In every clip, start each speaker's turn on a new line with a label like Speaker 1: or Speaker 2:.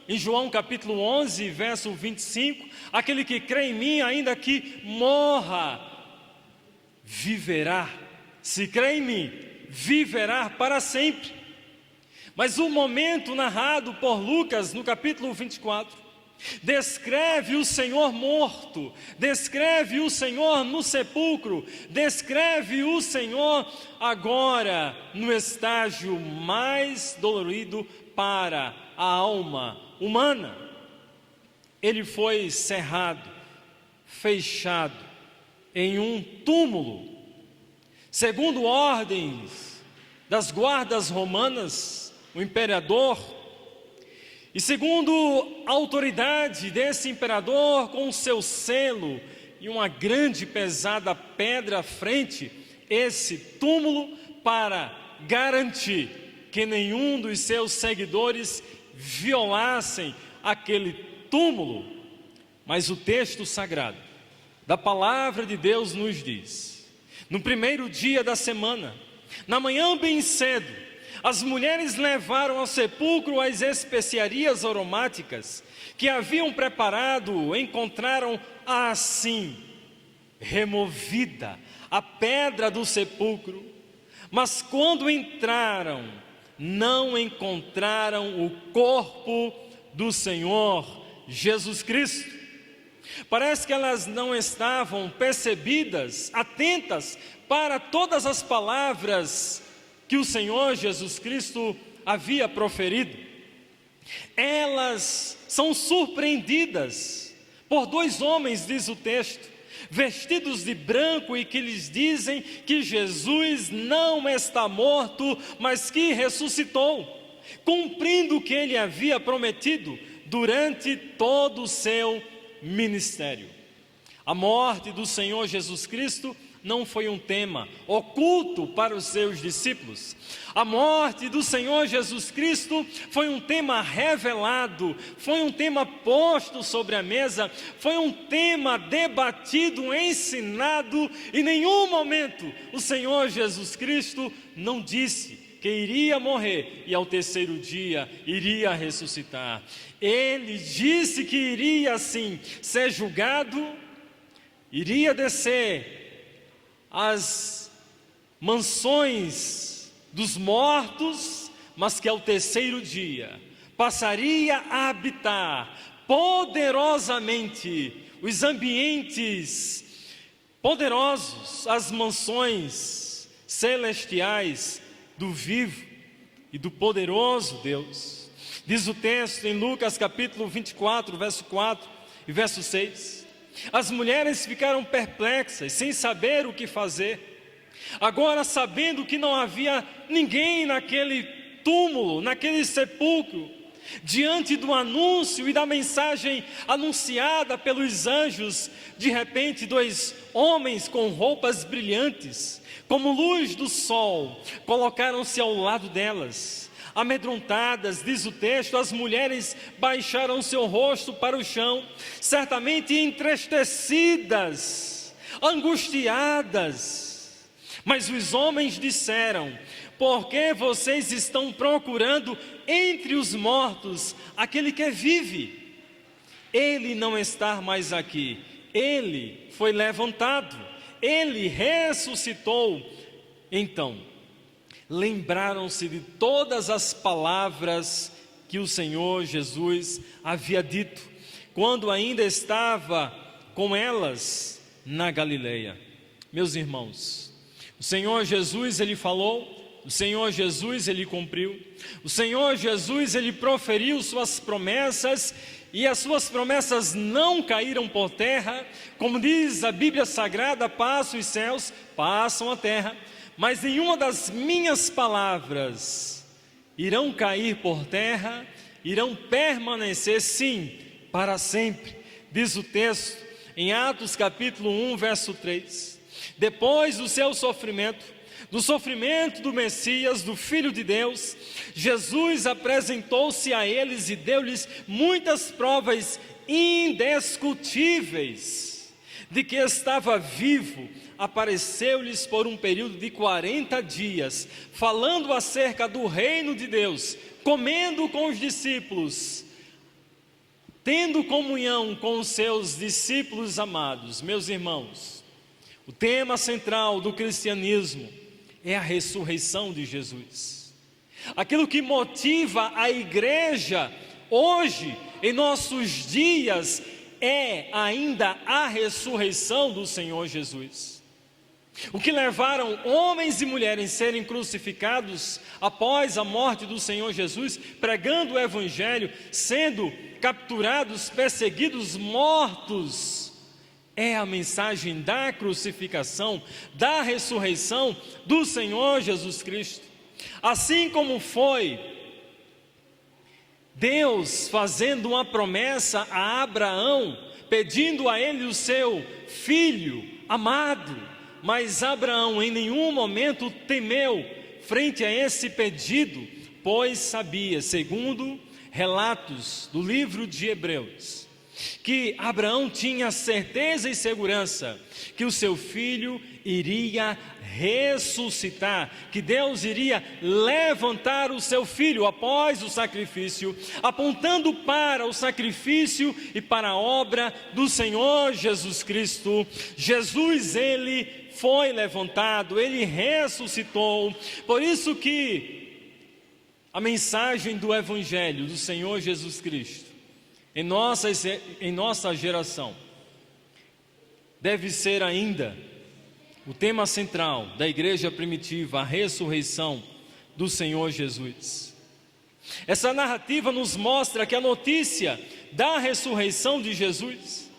Speaker 1: Em João capítulo 11, verso 25, aquele que crê em mim, ainda que morra, viverá. Se crê em mim, viverá para sempre. Mas o momento narrado por Lucas no capítulo 24, descreve o Senhor morto, descreve o Senhor no sepulcro, descreve o Senhor agora no estágio mais dolorido para a alma humana. Ele foi cerrado, fechado em um túmulo, segundo ordens das guardas romanas, o imperador, e segundo a autoridade desse imperador, com o seu selo e uma grande pesada pedra à frente, esse túmulo, para garantir que nenhum dos seus seguidores violassem aquele túmulo. Mas o texto sagrado da palavra de Deus nos diz: no primeiro dia da semana, na manhã bem cedo, as mulheres levaram ao sepulcro as especiarias aromáticas que haviam preparado. Encontraram assim removida a pedra do sepulcro, mas quando entraram, não encontraram o corpo do Senhor Jesus Cristo. Parece que elas não estavam percebidas, atentas para todas as palavras que o Senhor Jesus Cristo havia proferido. Elas são surpreendidas por dois homens, diz o texto, vestidos de branco, e que lhes dizem que Jesus não está morto, mas que ressuscitou, cumprindo o que ele havia prometido durante todo o seu ministério. A morte do Senhor Jesus Cristo não foi um tema oculto para os seus discípulos. A morte do Senhor Jesus Cristo foi um tema revelado, foi um tema posto sobre a mesa, foi um tema debatido, ensinado. Em nenhum momento o Senhor Jesus Cristo não disse que iria morrer e ao terceiro dia iria ressuscitar. Ele disse que iria sim ser julgado, iria descer as mansões dos mortos, mas que ao terceiro dia passaria a habitar poderosamente os ambientes poderosos, as mansões celestiais do vivo e do poderoso Deus. Diz o texto em Lucas capítulo 24, verso 4 e verso 6. As mulheres ficaram perplexas, sem saber o que fazer. Agora, sabendo que não havia ninguém naquele túmulo, naquele sepulcro, diante do anúncio e da mensagem anunciada pelos anjos, de repente dois homens com roupas brilhantes, como luz do sol, colocaram-se ao lado delas. Amedrontadas, diz o texto, as mulheres baixaram seu rosto para o chão, certamente entristecidas, angustiadas. Mas os homens disseram: por que vocês estão procurando entre os mortos aquele que vive? Ele não está mais aqui, ele foi levantado, ele ressuscitou. Então lembraram-se de todas as palavras que o Senhor Jesus havia dito, quando ainda estava com elas na Galileia. Meus irmãos, o Senhor Jesus, Ele falou, o Senhor Jesus, Ele cumpriu, o Senhor Jesus, Ele proferiu suas promessas, e as suas promessas não caíram por terra. Como diz a Bíblia Sagrada, passam os céus, passam a terra, mas nenhuma das minhas palavras irão cair por terra, irão permanecer sim, para sempre. Diz o texto em Atos capítulo 1, verso 3. Depois do seu sofrimento, do sofrimento do Messias, do Filho de Deus, Jesus apresentou-se a eles e deu-lhes muitas provas indiscutíveis de que estava vivo, apareceu-lhes por um período de 40 dias, falando acerca do reino de Deus, comendo com os discípulos, tendo comunhão com os seus discípulos amados. Meus irmãos, o tema central do cristianismo é a ressurreição de Jesus. Aquilo que motiva a igreja hoje, em nossos dias, é ainda a ressurreição do Senhor Jesus. O que levaram homens e mulheres a serem crucificados após a morte do Senhor Jesus, pregando o Evangelho, sendo capturados, perseguidos, mortos, é a mensagem da crucificação, da ressurreição do Senhor Jesus Cristo. Assim como foi Deus fazendo uma promessa a Abraão, pedindo a ele o seu filho amado, mas Abraão em nenhum momento temeu frente a esse pedido, pois sabia, segundo relatos do livro de Hebreus, que Abraão tinha certeza e segurança que o seu filho iria ressuscitar, que Deus iria levantar o seu filho após o sacrifício, apontando para o sacrifício e para a obra do Senhor Jesus Cristo. Jesus, ele foi levantado, ele ressuscitou. Por isso que a mensagem do Evangelho do Senhor Jesus Cristo em nossa geração deve ser ainda o tema central da igreja primitiva, a ressurreição do Senhor Jesus. Essa narrativa nos mostra que a notícia da ressurreição de Jesus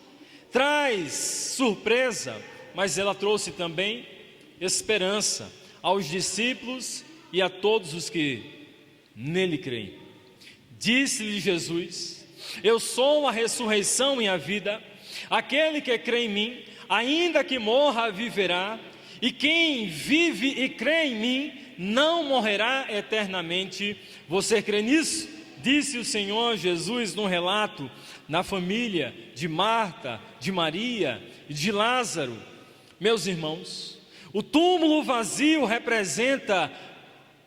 Speaker 1: traz surpresa, mas ela trouxe também esperança aos discípulos e a todos os que nele creem. Disse-lhe Jesus: eu sou a ressurreição e a vida, aquele que crê em mim, ainda que morra, viverá, e quem vive e crê em mim, não morrerá eternamente. Você crê nisso? Disse o Senhor Jesus no relato na família de Marta, de Maria e de Lázaro. Meus irmãos, o túmulo vazio representa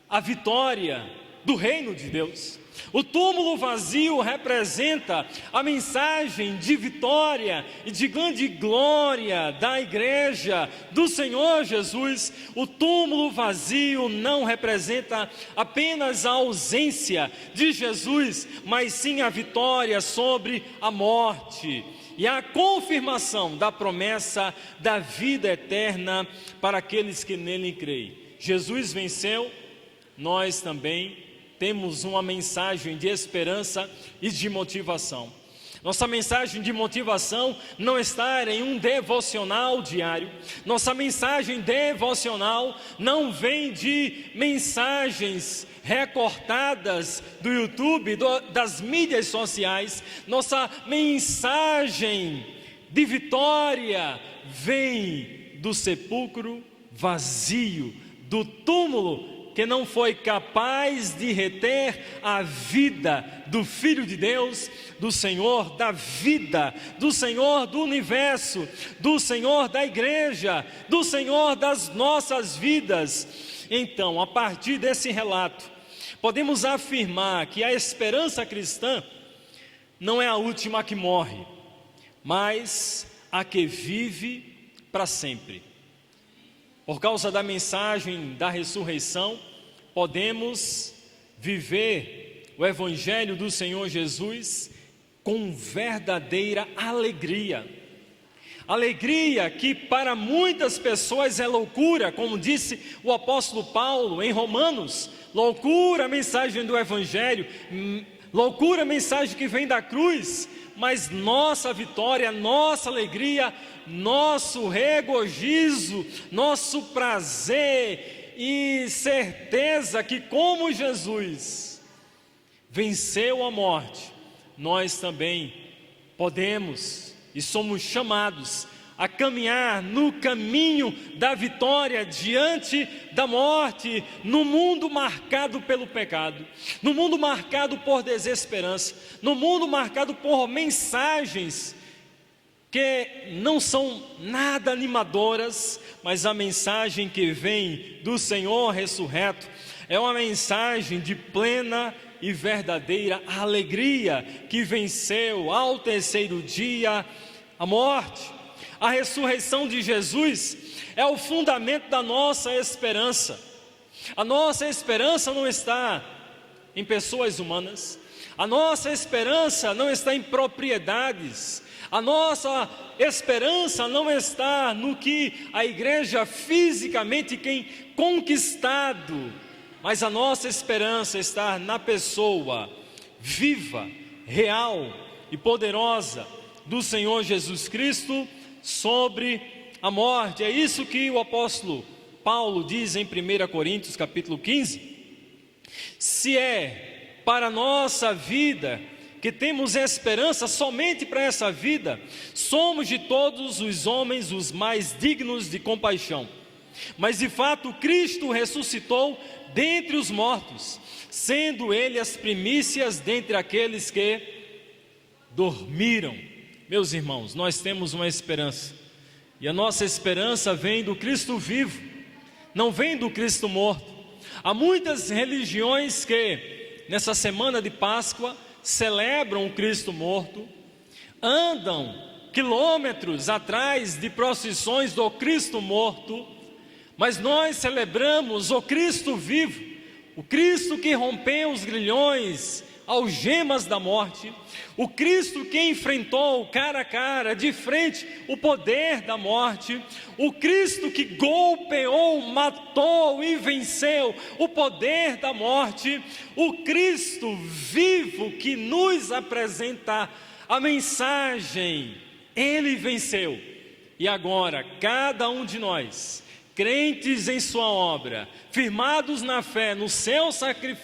Speaker 1: a vitória do reino de Deus. O túmulo vazio representa a mensagem de vitória e de grande glória da igreja do Senhor Jesus. O túmulo vazio não representa apenas a ausência de Jesus, mas sim a vitória sobre a morte e a confirmação da promessa da vida eterna para aqueles que nele creem. Jesus venceu, nós também temos uma mensagem de esperança e de motivação. Nossa mensagem de motivação não está em um devocional diário. Nossa mensagem devocional não vem de mensagens recortadas do YouTube, das mídias sociais. Nossa mensagem de vitória vem do sepulcro vazio, do túmulo que não foi capaz de reter a vida do Filho de Deus, do Senhor da vida, do Senhor do universo, do Senhor da igreja, do Senhor das nossas vidas. Então, a partir desse relato, podemos afirmar que a esperança cristã não é a última que morre, mas a que vive para sempre. Por causa da mensagem da ressurreição, podemos viver o Evangelho do Senhor Jesus com verdadeira alegria. Alegria que para muitas pessoas é loucura, como disse o apóstolo Paulo em Romanos. Loucura a mensagem do Evangelho, loucura a mensagem que vem da cruz, mas nossa vitória, nossa alegria, nosso regozijo, nosso prazer e certeza que como Jesus venceu a morte, nós também podemos e somos chamados a caminhar no caminho da vitória diante da morte, no mundo marcado pelo pecado, no mundo marcado por desesperança, no mundo marcado por mensagens que não são nada animadoras, mas a mensagem que vem do Senhor ressurreto é uma mensagem de plena e verdadeira alegria, que venceu ao terceiro dia a morte. A ressurreição de Jesus é o fundamento da nossa esperança. A nossa esperança não está em pessoas humanas, a nossa esperança não está em propriedades, a nossa esperança não está no que a igreja fisicamente tem conquistado, mas a nossa esperança está na pessoa viva, real e poderosa do Senhor Jesus Cristo sobre a morte. É isso que o apóstolo Paulo diz em 1 Coríntios capítulo 15. Se é para a nossa vida que temos esperança somente para essa vida, somos de todos os homens os mais dignos de compaixão. Mas de fato Cristo ressuscitou dentre os mortos, sendo Ele as primícias dentre aqueles que dormiram. Meus irmãos, nós temos uma esperança, e a nossa esperança vem do Cristo vivo, não vem do Cristo morto. Há muitas religiões que nessa semana de Páscoa celebram o Cristo morto, andam quilômetros atrás de procissões do Cristo morto, mas nós celebramos o Cristo vivo, o Cristo que rompeu os grilhões, algemas da morte, o Cristo que enfrentou cara a cara, de frente, o poder da morte, o Cristo que golpeou, matou e venceu o poder da morte, o Cristo vivo que nos apresenta a mensagem. Ele venceu, e agora cada um de nós, crentes em sua obra, firmados na fé, no seu sacrifício,